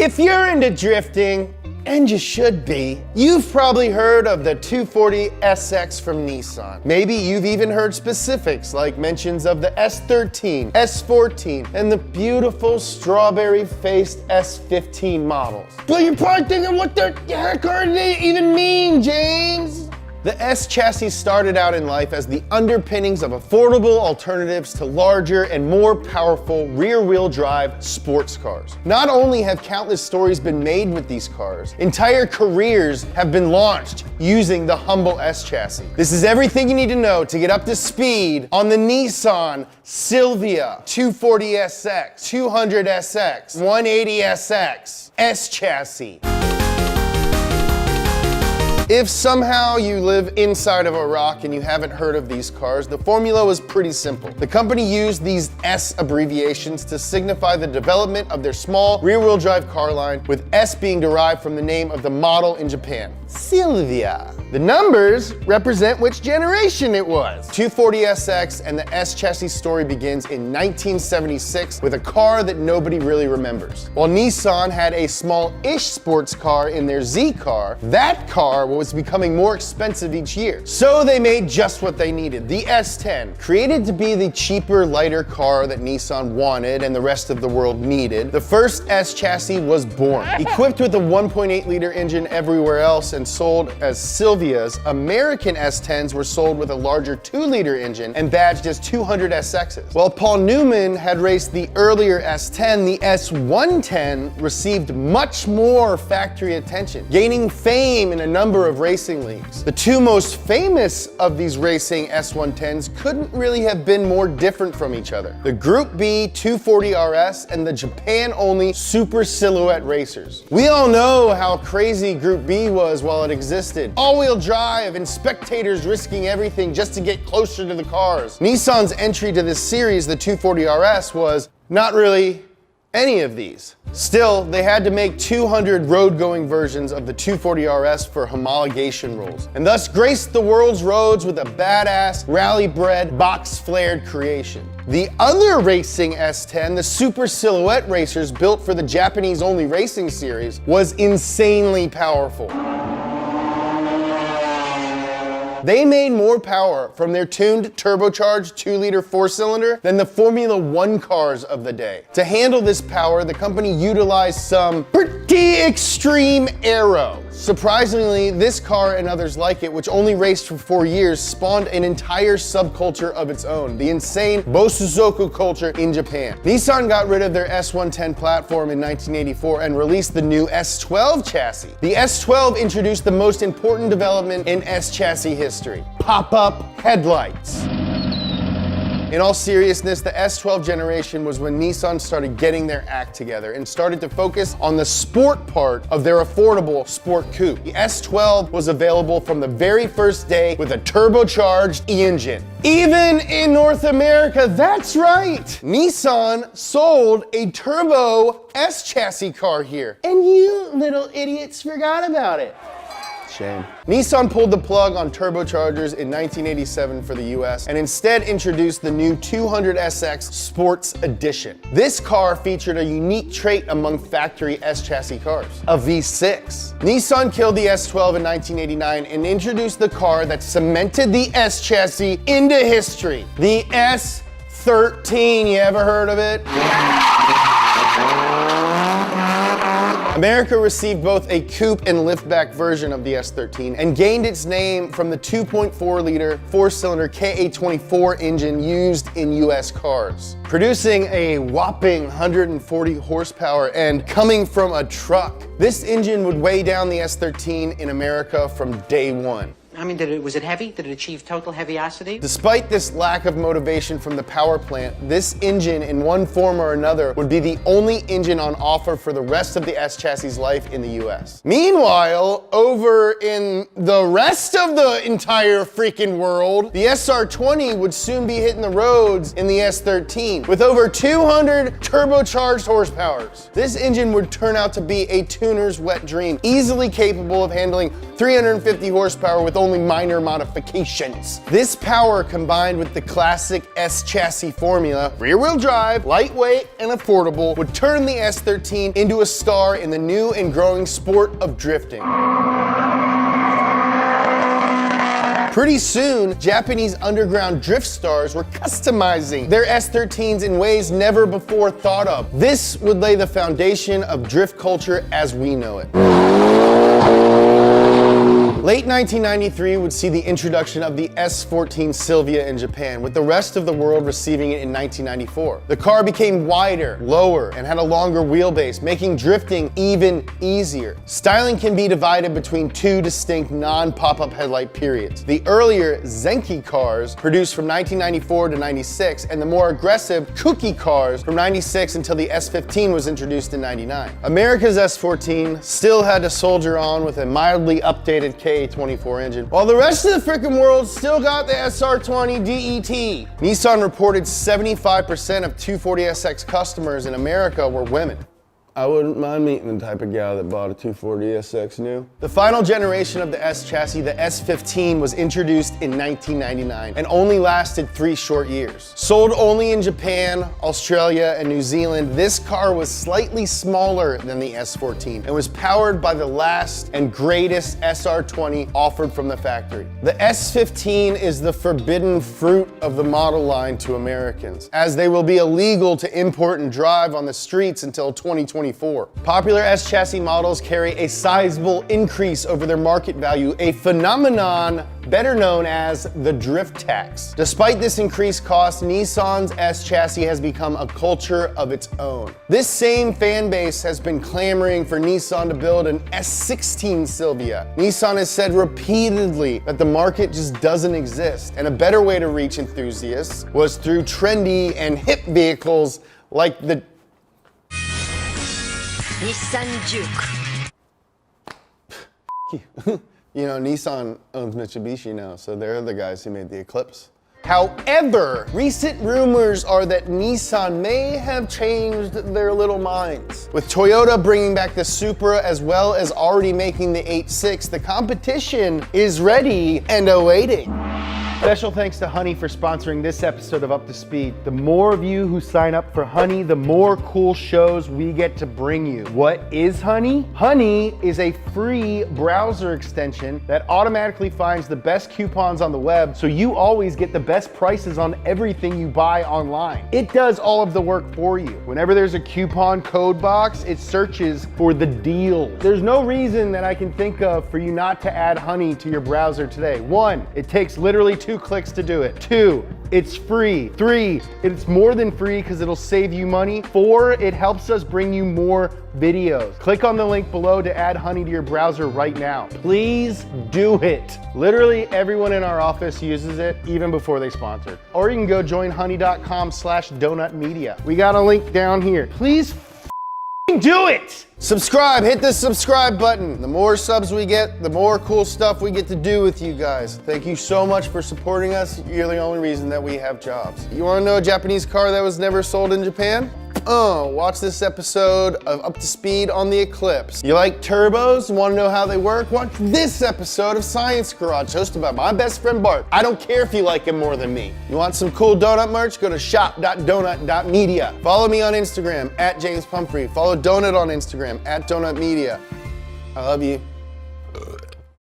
If you're into drifting, and you should be, you've probably heard of the 240 SX from Nissan. Maybe you've even heard specifics like mentions of the S13, S14, and the beautiful strawberry-faced S15 models. But you're probably thinking, what the heck are they even mean, James? The S chassis started out in life as the underpinnings of affordable alternatives to larger and more powerful rear-wheel drive sports cars. Not only have countless stories been made with these cars, entire careers have been launched using the humble S chassis. This is everything you need to know to get up to speed on the Nissan Silvia 240 SX, 200 SX, 180 SX, S chassis. If somehow you live inside of a rock and you haven't heard of these cars, the formula was pretty simple. The company used these S abbreviations to signify the development of their small rear-wheel drive car line, with S being derived from the name of the model in Japan, Silvia. The numbers represent which generation it was. 240 SX and the S chassis story begins in 1976 with a car that nobody really remembers. While Nissan had a small-ish sports car in their Z car, that car was becoming more expensive each year. So they made just what they needed, the S10. Created to be the cheaper, lighter car that Nissan wanted and the rest of the world needed, the first S chassis was born. Equipped with a 1.8-liter engine everywhere else and sold as Silvia's, American S10s were sold with a larger 2-liter engine and badged as 200 SXs. While Paul Newman had raced the earlier S10, the S110 received much more factory attention, gaining fame in a number of racing leagues. The two most famous of these racing S110s couldn't really have been more different from each other: the Group B 240 RS and the Japan-only Super Silhouette racers. We all know how crazy Group B was while it existed. All-wheel drive and spectators risking everything just to get closer to the cars. Nissan's entry to this series, the 240 RS, was not really any of these. Still, they had to make 200 road-going versions of the 240 RS for homologation rules, and thus graced the world's roads with a badass, rally-bred, box-flared creation. The other racing S10, the Super Silhouette racers built for the Japanese-only racing series, was insanely powerful. They made more power from their tuned turbocharged 2-liter 4-cylinder than the Formula One cars of the day. To handle this power, the company utilized some pretty extreme aero. Surprisingly, this car and others like it, which only raced for 4 years, spawned an entire subculture of its own, the insane Bosuzoku culture in Japan. Nissan got rid of their S110 platform in 1984 and released the new S12 chassis. The S12 introduced the most important development in S chassis history: pop-up headlights. In all seriousness, the S12 generation was when Nissan started getting their act together and started to focus on the sport part of their affordable sport coupe. The S12 was available from the very first day with a turbocharged engine. Even in North America, that's right! Nissan sold a turbo S chassis car here. And you little idiots forgot about it. Shame. Nissan pulled the plug on turbochargers in 1987 for the US and instead introduced the new 200 SX Sports Edition. This car featured a unique trait among factory S chassis cars: a V6. Nissan killed the S12 in 1989 and introduced the car that cemented the S chassis into history: the S13. You ever heard of it? America received both a coupe and liftback version of the S13 and gained its name from the 2.4-liter 4-cylinder KA24 engine used in US cars, producing a whopping 140 horsepower and coming from a truck. This engine would weigh down the S13 in America from day one. I mean, was it heavy? Did it achieve total heaviosity? Despite this lack of motivation from the power plant, this engine, in one form or another, would be the only engine on offer for the rest of the S chassis' life in the US. Meanwhile, over in the rest of the entire freaking world, the SR20 would soon be hitting the roads in the S13 with over 200 turbocharged horsepowers. This engine would turn out to be a tuner's wet dream, easily capable of handling 350 horsepower with only minor modifications. This power combined with the classic S chassis formula, rear-wheel drive, lightweight, and affordable, would turn the S13 into a star in the new and growing sport of drifting. Pretty soon, Japanese underground drift stars were customizing their S13s in ways never before thought of. This would lay the foundation of drift culture as we know it. Late 1993 would see the introduction of the S14 Silvia in Japan, with the rest of the world receiving it in 1994. The car became wider, lower, and had a longer wheelbase, making drifting even easier. Styling can be divided between two distinct non-pop-up headlight periods. The earlier Zenki cars, produced from 1994 to 96, and the more aggressive Kuki cars from 96 until the S15 was introduced in 99. America's S14 still had to soldier on with a mildly updated K24 engine, while the rest of the frickin' world still got the SR20 DET. Nissan reported 75% of 240SX customers in America were women. I wouldn't mind meeting the type of gal that bought a 240SX new. The final generation of the S chassis, the S15, was introduced in 1999 and only lasted 3 short years. Sold only in Japan, Australia, and New Zealand, this car was slightly smaller than the S14 and was powered by the last and greatest SR20 offered from the factory. The S15 is the forbidden fruit of the model line to Americans, as they will be illegal to import and drive on the streets until 2024. Popular S chassis models carry a sizable increase over their market value, a phenomenon better known as the drift tax. Despite this increased cost, Nissan's S chassis has become a culture of its own. This same fan base has been clamoring for Nissan to build an S16 Silvia. Nissan has said repeatedly that the market just doesn't exist, and a better way to reach enthusiasts was through trendy and hip vehicles like the Nissan Juke. You know, Nissan owns Mitsubishi now, so they're the guys who made the Eclipse. However, recent rumors are that Nissan may have changed their little minds. With Toyota bringing back the Supra as well as already making the 8.6, the competition is ready and awaiting. Special thanks to Honey for sponsoring this episode of Up to Speed. The more of you who sign up for Honey, the more cool shows we get to bring you. What is Honey? Honey is a free browser extension that automatically finds the best coupons on the web, so you always get the best prices on everything you buy online. It does all of the work for you. Whenever there's a coupon code box, it searches for the deal. There's no reason that I can think of for you not to add Honey to your browser today. 1, it takes literally 2 clicks to do it. 2, it's free. 3, it's more than free because it'll save you money. 4, it helps us bring you more videos. Click on the link below to add Honey to your browser right now. Please do it. Literally everyone in our office uses it even before they sponsor. Or you can go join honey.com/donutmedia. We got a link down here. Please do it. Subscribe, hit the subscribe button. The more subs we get, the more cool stuff we get to do with you guys. Thank you so much for supporting us. You're the only reason that we have jobs. You wanna know a Japanese car that was never sold in Japan? Watch this episode of Up to Speed on the Eclipse. You like turbos? Want to know how they work? Watch this episode of Science Garage, hosted by my best friend Bart. I don't care if you like him more than me. You want some cool donut merch? Go to shop.donut.media. Follow me on Instagram @JamesPumphrey. Follow Donut on Instagram @DonutMedia. I love you.